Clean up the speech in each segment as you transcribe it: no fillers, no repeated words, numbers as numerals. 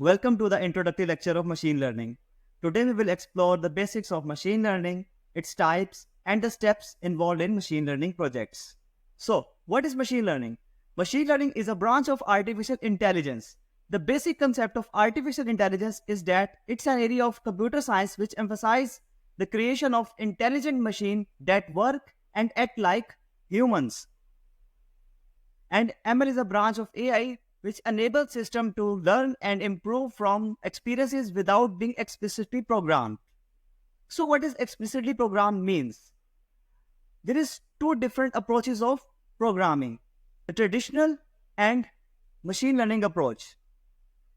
Welcome to the introductory lecture of machine learning. Today we will explore the basics of machine learning, its types, and the steps involved in machine learning projects. So, what is machine learning? Machine learning is a branch of artificial intelligence. The basic concept of artificial intelligence is that it's an area of computer science which emphasizes the creation of intelligent machines that work and act like humans. And ML is a branch of AI which enables system to learn and improve from experiences without being explicitly programmed. So what is explicitly programmed means? There is two different approaches of programming, the traditional and machine learning approach.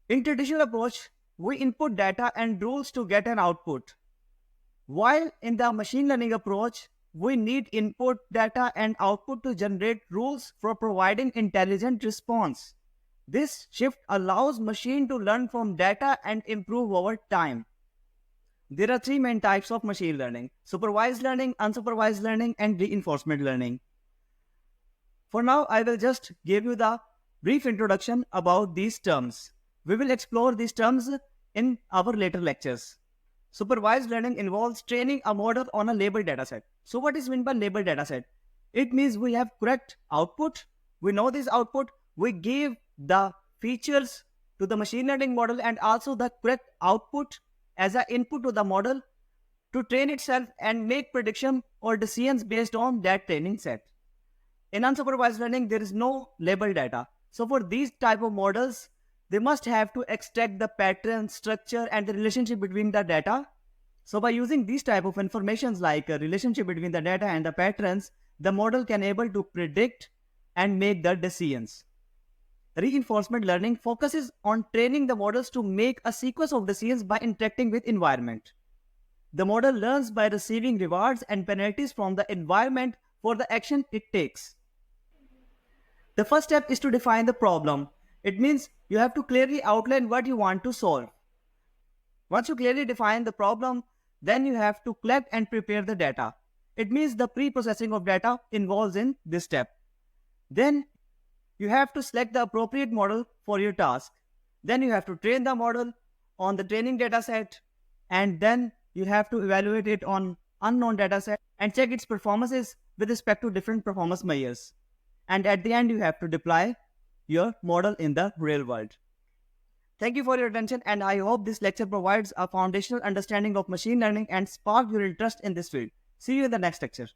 In traditional approach, we input data and rules to get an output. While in the machine learning approach, we need input data and output to generate rules for providing intelligent response. This shift allows machine to learn from data and improve over time. There are three main types of machine learning: supervised learning, unsupervised learning, and reinforcement learning. For now, I will just give you the brief introduction about these terms. We will explore these terms in our later lectures. Supervised learning involves training a model on a labeled dataset. So what is meant by labeled dataset? It means we have correct output. We know this output. We give the features to the machine learning model and also the correct output as an input to the model to train itself and make prediction or decisions based on that training set. In unsupervised learning, there is no labeled data. So for these type of models, they must have to extract the pattern, structure, and the relationship between the data. So by using these type of informations like a relationship between the data and the patterns, the model can able to predict and make the decisions. Reinforcement learning focuses on training the models to make a sequence of decisions by interacting with environment. The model learns by receiving rewards and penalties from the environment for the action it takes. The first step is to define the problem. It means you have to clearly outline what you want to solve. Once you clearly define the problem, then you have to collect and prepare the data. It means the pre-processing of data involves in this step. Then you have to select the appropriate model for your task. Then you have to train the model on the training data set, and then you have to evaluate it on unknown data set and check its performances with respect to different performance measures. And at the end, you have to deploy your model in the real world. Thank you for your attention, and I hope this lecture provides a foundational understanding of machine learning and spark your interest in this field. See you in the next lecture.